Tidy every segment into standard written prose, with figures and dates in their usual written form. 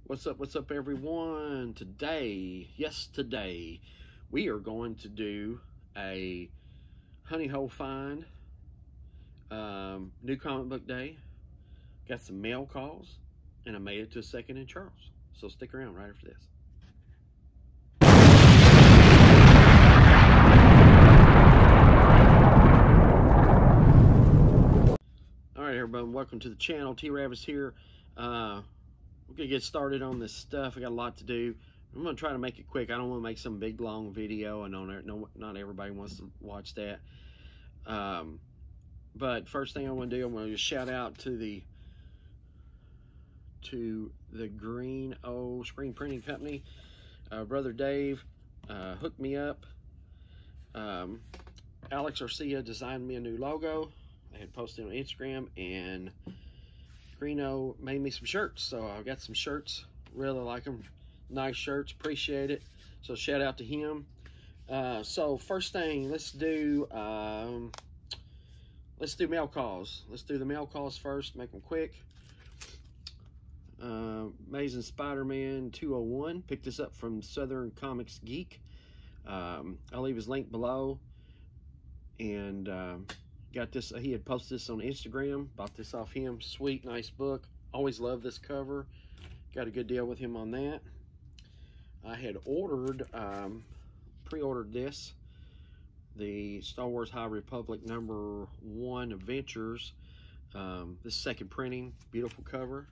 What's up, everyone? Today, we are going to do a honey hole find, new comic book day. Got some mail calls, and I made it to Second and Charles. So stick around right after this. All right, everybody, welcome to the channel. T-RAVIS here. We're gonna get started on this stuff. I got a lot to do. I'm gonna try to make it quick. I don't want to make some big long video. I know not everybody wants to watch that. But first thing I want to do, I'm going to just shout out to the Green O Screen Printing Company. Brother Dave hooked me up. Alex Arcia designed me a new logo. I had posted on Instagram, and Greeno made me some shirts. So I got some shirts. Really like them. Nice shirts. Appreciate it. So shout out to him. So first thing, let's do mail calls. Let's do the mail calls first. Make them quick. Amazing Spider-Man 201. Picked this up from Southern Comics Geek. I'll leave his link below. And got this. He had posted this on Instagram. Bought this off him. Sweet, nice book. Always love this cover. Got a good deal with him on that. I had ordered, pre-ordered this, the Star Wars High Republic #1 Adventures. This second printing, beautiful cover.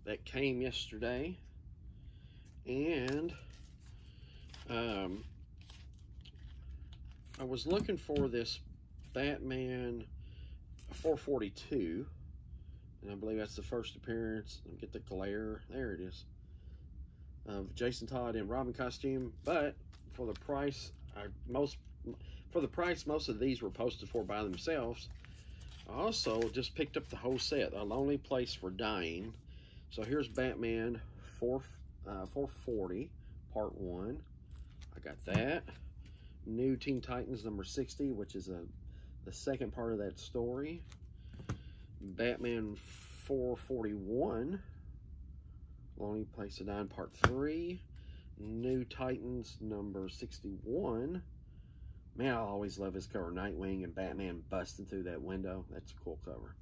That came yesterday. And I was looking for this Batman 442, and I believe that's the first appearance. Let me get the glare. There it is. Of Jason Todd in Robin costume, but for the price, most of these were posted for by themselves. I also just picked up the whole set, A Lonely Place for Dying. So here's Batman 440 Part 1. I got that. New Teen Titans #60, which is the second part of that story. Batman 441, Lonely Place to Die, Part 3. New Titans #61. Man, I always love this cover. Nightwing and Batman busting through that window. That's a cool cover.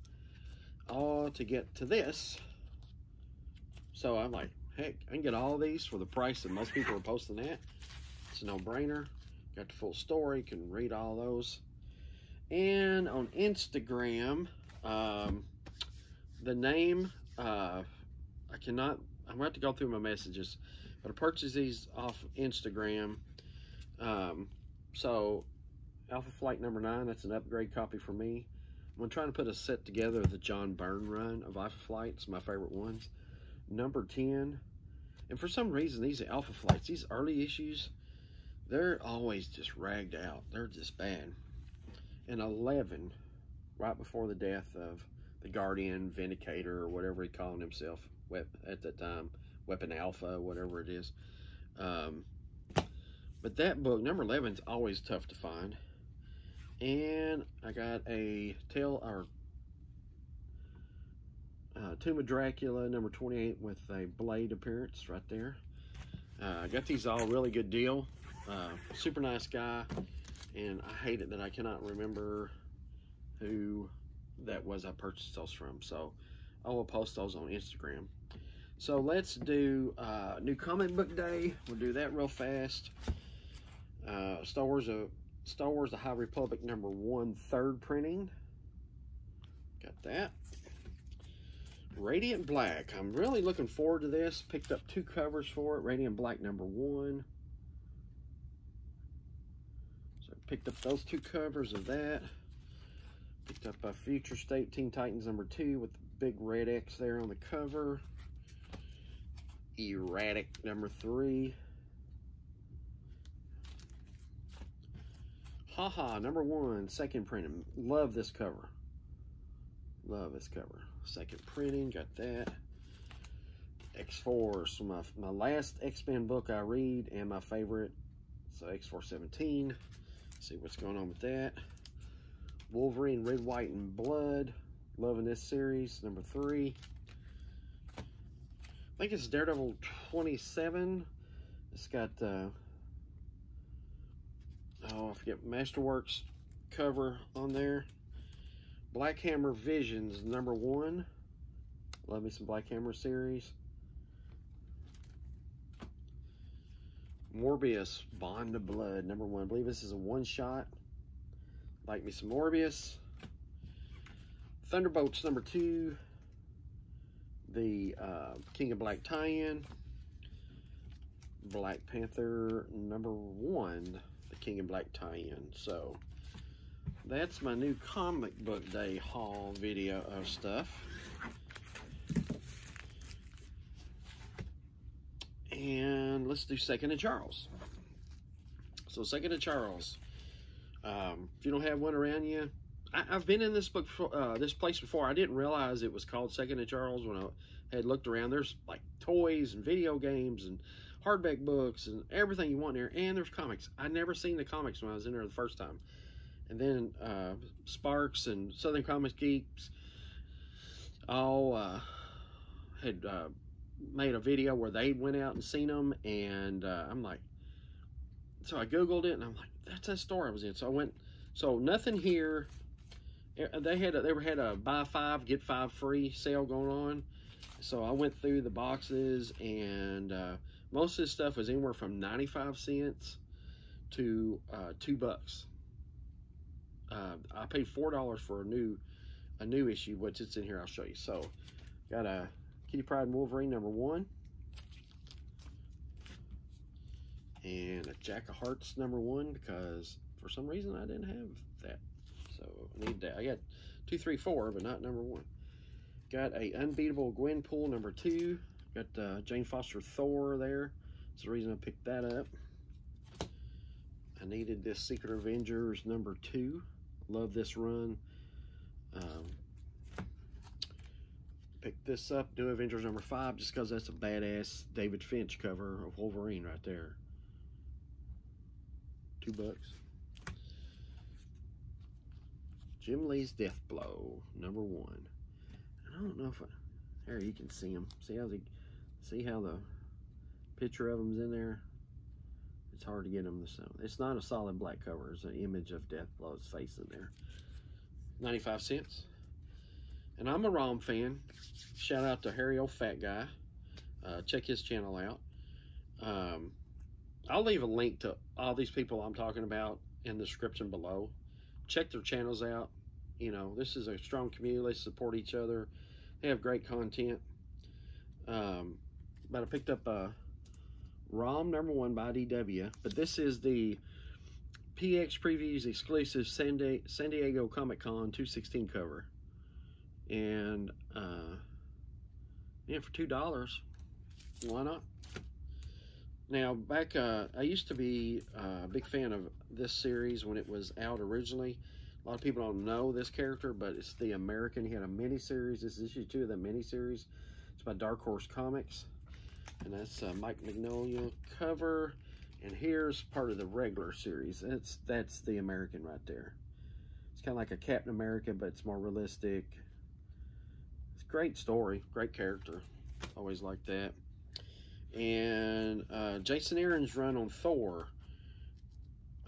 All to get to this. So I'm like, heck, I can get all these for the price that most people are posting at. It's a no-brainer. Got the full story. Can read all those. And on Instagram, the name, I'm going to have to go through my messages, but I purchased these off Instagram. So Alpha Flight #9, that's an upgrade copy for me. I'm trying to put a set together of the John Byrne run of Alpha Flight. It's my favorite ones. #10, and for some reason, these Alpha Flights, these early issues, they're always just ragged out. They're just bad. And 11, right before the death of the Guardian, Vindicator, or whatever he called himself at that time, Weapon Alpha, whatever it is. But that book, #11, is always tough to find. And I got a Tomb of Dracula #28 with a Blade appearance right there. I got these all really good deal. Super nice guy. And I hate it that I cannot remember who that was I purchased those from. So I will post those on Instagram. So let's do new comic book day. We'll do that real fast. Star Wars The High Republic #1 3rd printing. Got that. Radiant Black. I'm really looking forward to this. Picked up 2 covers for it. Radiant Black #1. Picked up those 2 covers of that. Picked up a Future State Teen Titans #2 with the big red X there on the cover. Erratic #3. Haha #1 2nd printing. Love this cover. Love this cover. 2nd printing. Got that. X-Force. My last X-Men book I read and my favorite. So X-Force 17. See what's going on with that. Wolverine Red, White, and Blood. Loving this series. #3. think it's Daredevil 27. It's got, oh, I forget, Masterworks cover on there. Black Hammer Visions #1. Love me some Black Hammer series. Morbius Bond of Blood #1. I believe this is a one-shot. Like me some Morbius. Thunderbolts #2. The King of Black tie-in. Black Panther #1. The King of Black tie-in. So that's my new comic book day haul video of stuff. And let's do Second and Charles. So Second and Charles. If you don't have one around you, I've been in this book, this place before. I didn't realize it was called Second and Charles when I had looked around. There's like toys and video games and hardback books and everything you want there. And there's comics. I'd never seen the comics when I was in there the first time. And then Sparks and Southern Comics Geeks all had made a video where they went out and seen them. And I'm like, so I Googled it and I'm like, that's that store I was in. So I went, so nothing here. They had a buy 5 get 5 free sale going on. So I went through the boxes, and most of this stuff was anywhere from 95 cents to $2. I paid $4 for a new issue, which it's in here. I'll show you. So got a Kitty Pryde and Wolverine #1, and a Jack of Hearts #1, because for some reason I didn't have that. So I need that. I got 2, 3, 4, but not #1. Got a Unbeatable Gwenpool #2. Got Jane Foster Thor there. That's the reason I picked that up. I needed this Secret Avengers #2. Love this run. Picked this up, do Avengers #5, just because that's a badass David Finch cover of Wolverine right there. $2. Jim Lee's Death Blow #1. I don't know if there you can see him. See how the picture of him's in there. It's hard to get him to show. It's not a solid black cover. It's an image of Death Blow's face in there. 95 cents. And I'm a ROM fan. Shout out to Harry Old Fat Guy. Check his channel out. I'll leave a link to all these people I'm talking about in the description below. Check their channels out. You know, this is a strong community. They support each other. They have great content. But I picked up a ROM #1 by IDW. But this is the PX Previews exclusive San Diego Comic Con 216 cover. And yeah, for $2, why not? Now, back, I used to be a big fan of this series when it was out originally. A lot of people don't know this character, but it's the American. He had a miniseries. This is issue 2 of that miniseries. It's by Dark Horse Comics. And that's Mike Mignola cover. And here's part of the regular series. That's the American right there. It's kind of like a Captain America, but it's more realistic. It's a great story, great character. Always like that. And Jason Aaron's run on Thor.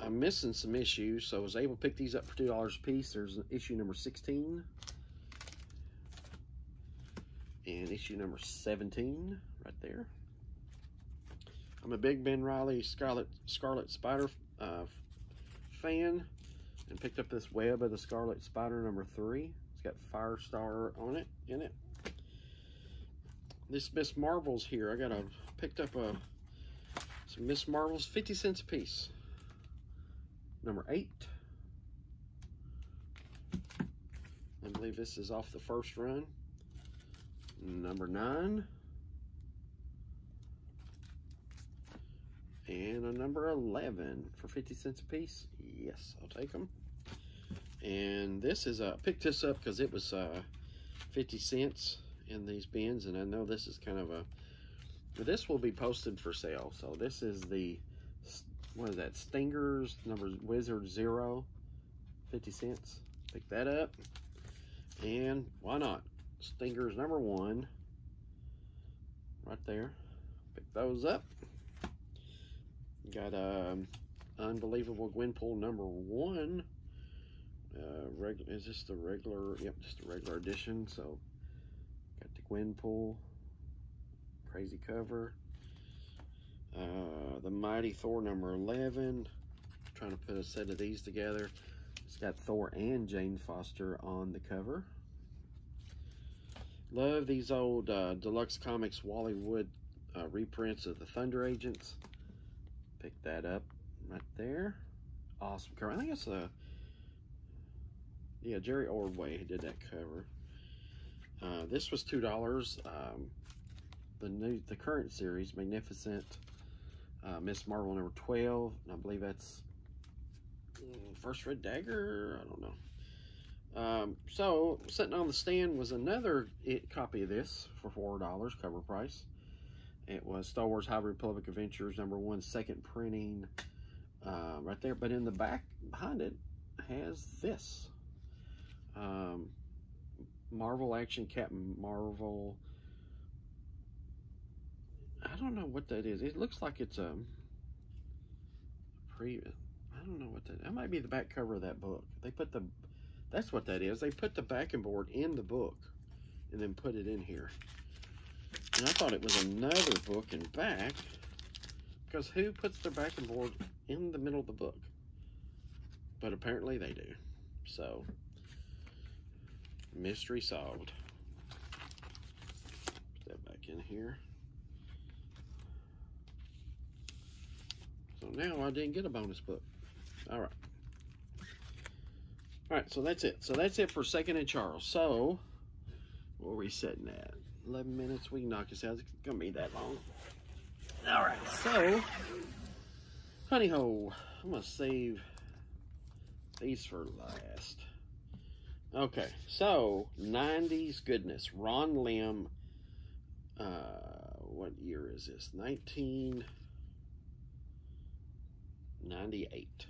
I'm missing some issues, so I was able to pick these up for $2 a piece. There's issue number 16. And issue number 17 right there. I'm a big Ben Reilly Scarlet Spider fan, and picked up this Web of the Scarlet Spider #3. It's got Firestar on it, in it. This Miss Marvel's here. Picked up some Miss Marvels, 50 cents a piece. #8. I believe this is off the first run. #9. And a #11 for 50 cents a piece. Yes, I'll take them. And this is, picked this up because it was 50 cents in these bins, and I know this is kind of but this will be posted for sale. So this is the, what is that, Stingers Wizard 0, 50 cents. Pick that up. And why not? Stingers #1 right there. Pick those up. Got Unbelievable Gwenpool #1. Is this the regular? Yep, just the regular edition. So got the Gwenpool, crazy cover. The Mighty Thor #11. Trying to put a set of these together. It's got Thor and Jane Foster on the cover. Love these old Deluxe Comics Wally Wood reprints of the Thunder Agents. Pick that up right there. Awesome cover. I think it's yeah, Jerry Ordway who did that cover. This was $2. The current series, Magnificent Miss Marvel #12. And I believe that's First Red Dagger. I don't know. So sitting on the stand was another copy of this for $4 cover price. It was Star Wars High Republic Adventures #1, second printing, right there. But in the back behind it has this Marvel Action Captain Marvel. I don't know what that is. It looks like it's a I don't know what that might be the back cover of that book. They put that's what that is. They put the backing board in the book and then put it in here. And I thought it was another book in back, because who puts their backing board in the middle of the book? But apparently they do. So, mystery solved. Put that back in here. So now I didn't get a bonus book. All right. All right, so that's it. So that's it for Second and Charles. So, what are we sitting at? 11 minutes. We can knock this out. It's going to be that long. All right, so, honey ho. I'm going to save these for last. Okay, so, 90s goodness. Ron Lim. What year is this? 1998.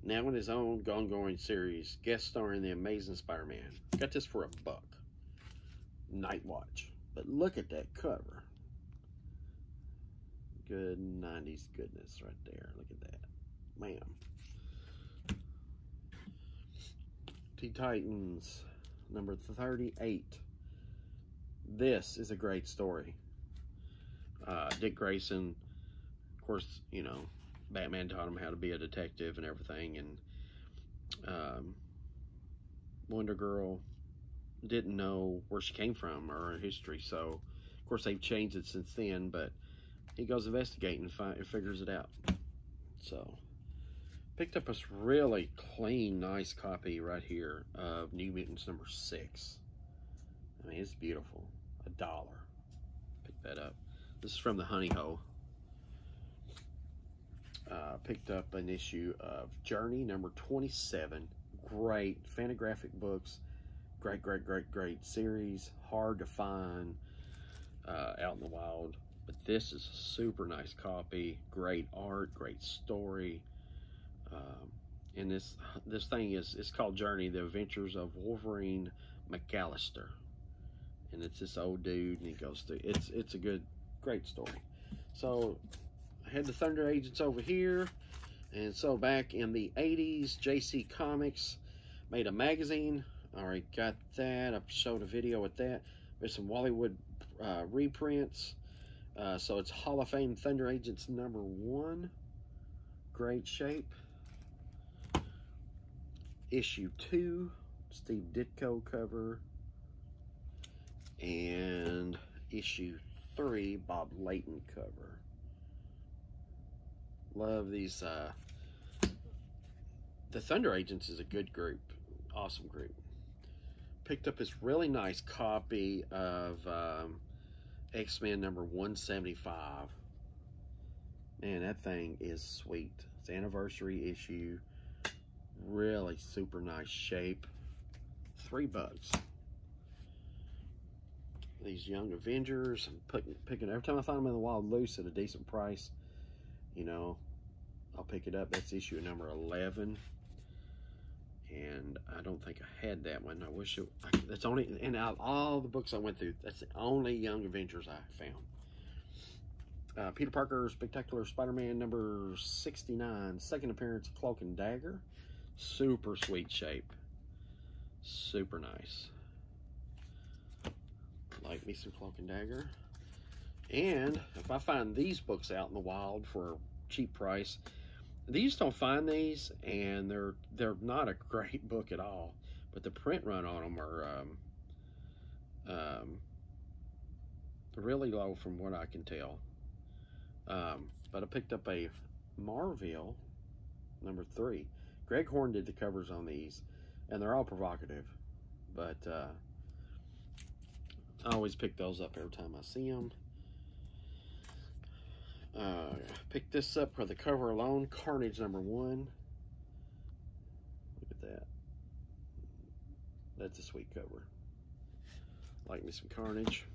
Now in his own ongoing series, guest starring the Amazing Spider-Man. Got this for $1. Night Watch. But look at that cover. Good 90s goodness right there. Look at that. Man. T-Titans, #38. This is a great story. Dick Grayson, of course, you know, Batman taught him how to be a detective and everything, and Wonder Girl didn't know where she came from or her history, so of course they've changed it since then, but he goes investigating and figures it out. So picked up this really clean, nice copy right here of New Mutants #6. I mean, it's beautiful. $1. Pick that up. This is from the Honey Hole. Picked up an issue of Journey #27. Great Fantagraphic books. Great series. Hard to find out in the wild. But this is a super nice copy. Great art, great story. And this thing it's called Journey, The Adventures of Wolverine McAllister. And it's this old dude, and he goes through. It's a great story. So I had the Thunder Agents over here, and so back in the 80s, JC Comics made a magazine. Alright, got that. I showed a video with that. There's some Wallywood reprints. So it's Hall of Fame Thunder Agents #1. Great shape. Issue 2, Steve Ditko cover. And issue 3, Bob Layton cover. Love these. The Thunder Agents is a good group. Awesome group. Picked up this really nice copy of X-Men #175. Man, that thing is sweet. It's anniversary issue. Really super nice shape. $3. These Young Avengers. I'm picking every time I find them in the wild loose at a decent price, you know, I'll pick it up. That's issue #11. and I don't think I had that one. I wish it, that's only, and out of all the books I went through, that's the only Young Avengers I found. Peter Parker Spectacular Spider-Man number 69, second appearance, Cloak and Dagger. Super sweet shape. Super nice. Like me some Cloak and Dagger. And if I find these books out in the wild for a cheap price, these don't find these, and they're not a great book at all, but the print run on them are really low from what I can tell. But I picked up a Marvel number 3. Greg Horn did the covers on these, and they're all provocative, but I always pick those up every time I see them. Picked this up for the cover alone, Carnage number 1. Look at that. That's a sweet cover. Like me some Carnage.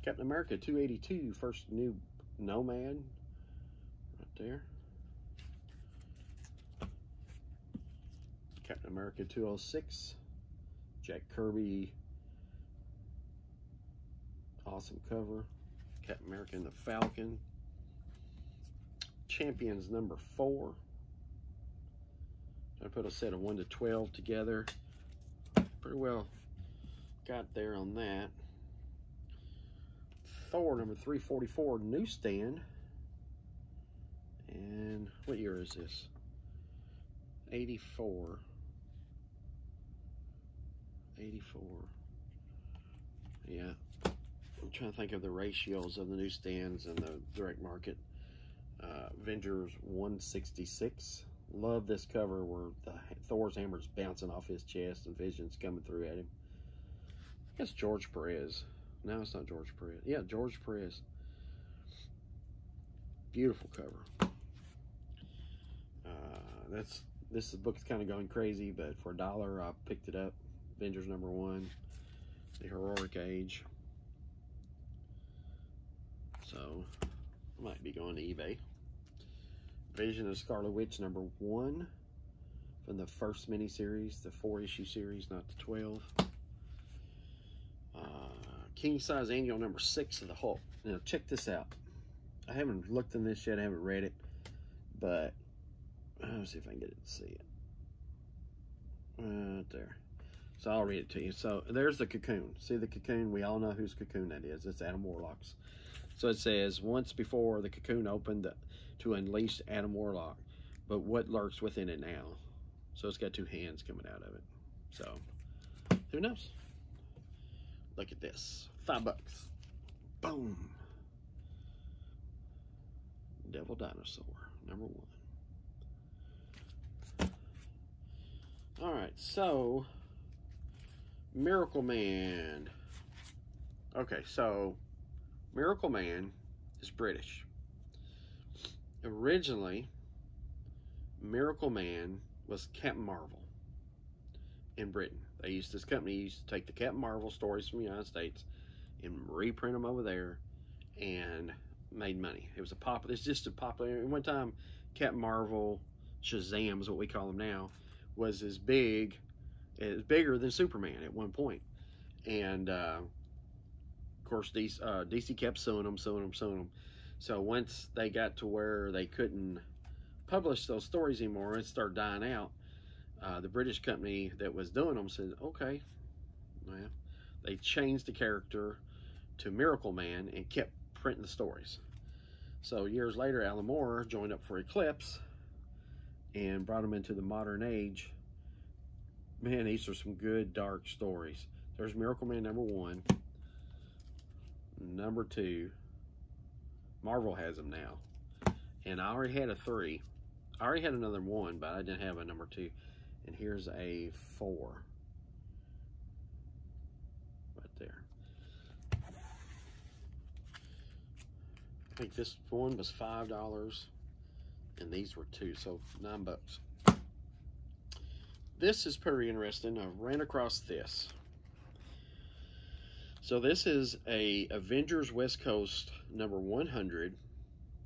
Captain America 282, first new Nomad. Right there. Captain America 206. Jack Kirby. Awesome cover. Captain America and the Falcon. Champions number 4. I put a set of 1 to 12 together. Pretty well got there on that. Thor number 344 newsstand. And what year is this? 84. 84. Yeah. I'm trying to think of the ratios of the newsstands and the direct market. Avengers 166. Love this cover where Thor's hammer's bouncing off his chest and Vision's coming through at him. I guess George Perez. No, it's not George Perez. Yeah, George Perez. Beautiful cover. This book's kind of going crazy, but for $1 I picked it up. Avengers number 1, The Heroic Age. So I might be going to eBay. Vision of Scarlet Witch number 1 from the first miniseries, the 4-issue series, not the 12. King size annual number 6 of the Hulk. Now check this out. I haven't looked in this yet. I haven't read it, but let's see if I can get it to see it. Right there. So I'll read it to you. So there's the Cocoon. See the Cocoon? We all know whose Cocoon that is. It's Adam Warlock's. So it says, once before the Cocoon opened to unleash Adam Warlock, but what lurks within it now? So it's got 2 hands coming out of it. So who knows? Look at this. $5. Boom. Devil Dinosaur, number 1. All right, so Miracle Man. Okay, so Miracle Man is British. Originally, Miracle Man was Captain Marvel in Britain. This company used to take the Captain Marvel stories from the United States and reprint them over there and made money. It's just a popular. At one time, Captain Marvel, Shazam is what we call him now, was bigger than Superman at one point. And of course, DC kept suing them. So once they got to where they couldn't publish those stories anymore, it started dying out. The British company that was doing them said, okay, well, they changed the character to Miracle Man and kept printing the stories. So years later, Alan Moore joined up for Eclipse and brought them into the modern age. Man, these are some good dark stories. There's Miracle Man number 1. Number 2. Marvel has them now. And I already had a 3. I already had another 1, but I didn't have a number 2. And here's a 4. Right there. I think this one was $5. And these were 2, so $9. This is pretty interesting. I ran across this. So this is a Avengers West Coast number 100.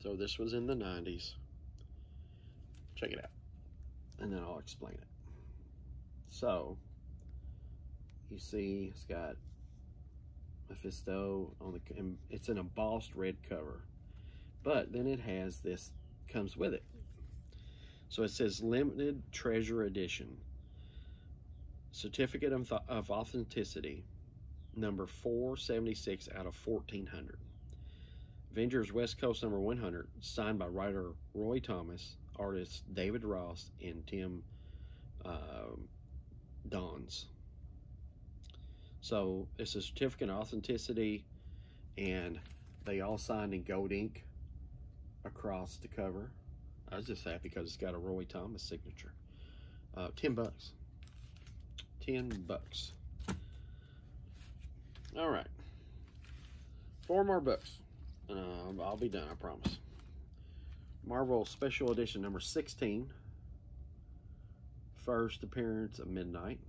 So this was in the 90s. Check it out. And then I'll explain it. So, you see it's got Mephisto on the, and it's an embossed red cover. But then it has this, comes with it. So it says limited treasure edition. Certificate of authenticity, number 476 out of 1400. Avengers West Coast number 100, signed by writer Roy Thomas, artists David Ross and Tim Dons. So it's a certificate of authenticity, and they all signed in gold ink across the cover. I was just happy because it's got a Roy Thomas signature. $10. $10. All right, 4 more books. I'll be done, I promise. Marvel Special Edition number 16. First appearance of Midnight.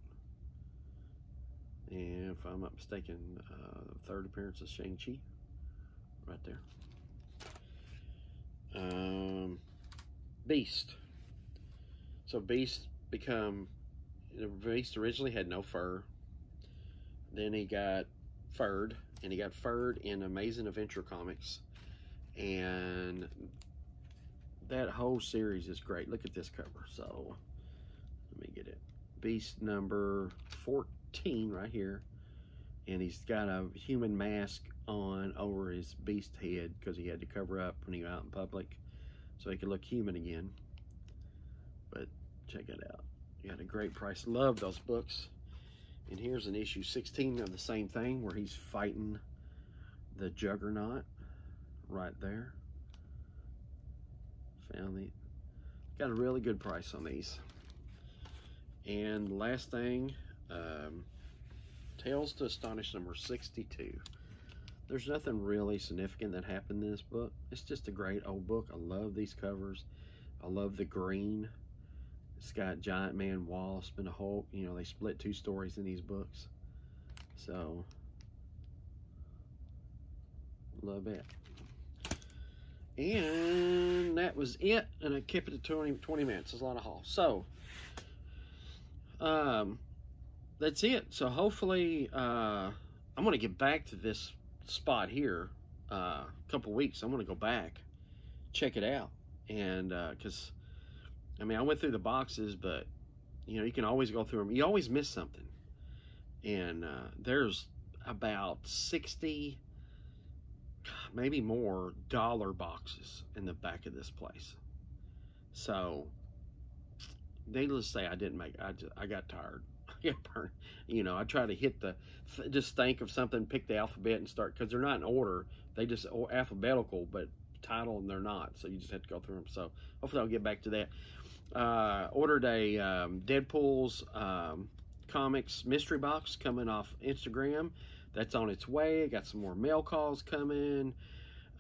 And if I'm not mistaken, third appearance of Shang-Chi. Right there. Beast. So Beast originally had no fur. Then he got furred, and he got furred in Amazing Adventure Comics. And that whole series is great. Look at this cover. So let me get it. Beast number 14 right here. And he's got a human mask on over his beast head because he had to cover up when he was out in public so he could look human again. But check it out. You got a great price. Love those books. And here's an issue 16 of the same thing where he's fighting the Juggernaut right there. Found it. Got a really good price on these. And last thing, Tales to Astonish number 62. There's nothing really significant that happened in this book. It's just a great old book. I love these covers. I love the green. It's got Giant Man, Wasp, and a Hulk. You know, they split 2 stories in these books. So, love it. And that was it. And I kept it to 20 minutes. There's a lot of haul. So, that's it. So, hopefully, I'm going to get back to this spot here a couple weeks. I'm going to go back, check it out. And, because I mean, I went through the boxes, but, you know, you can always go through them. You always miss something. And there's about 60, maybe more, dollar boxes in the back of this place. So, needless to say, I didn't make it. I got tired. I got burned. You know, I try to hit the, just think of something, pick the alphabet and start, because they're not in order. They just alphabetical, but title, and they're not. So you just have to go through them. So hopefully I'll get back to that. Ordered a Deadpool's comics mystery box coming off Instagram. That's on its way. Got some more mail calls coming.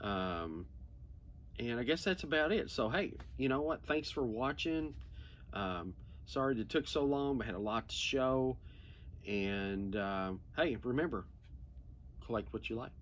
And I guess that's about it. So, hey, you know what? Thanks for watching. Sorry that it took so long, but had a lot to show. And, hey, remember, collect what you like.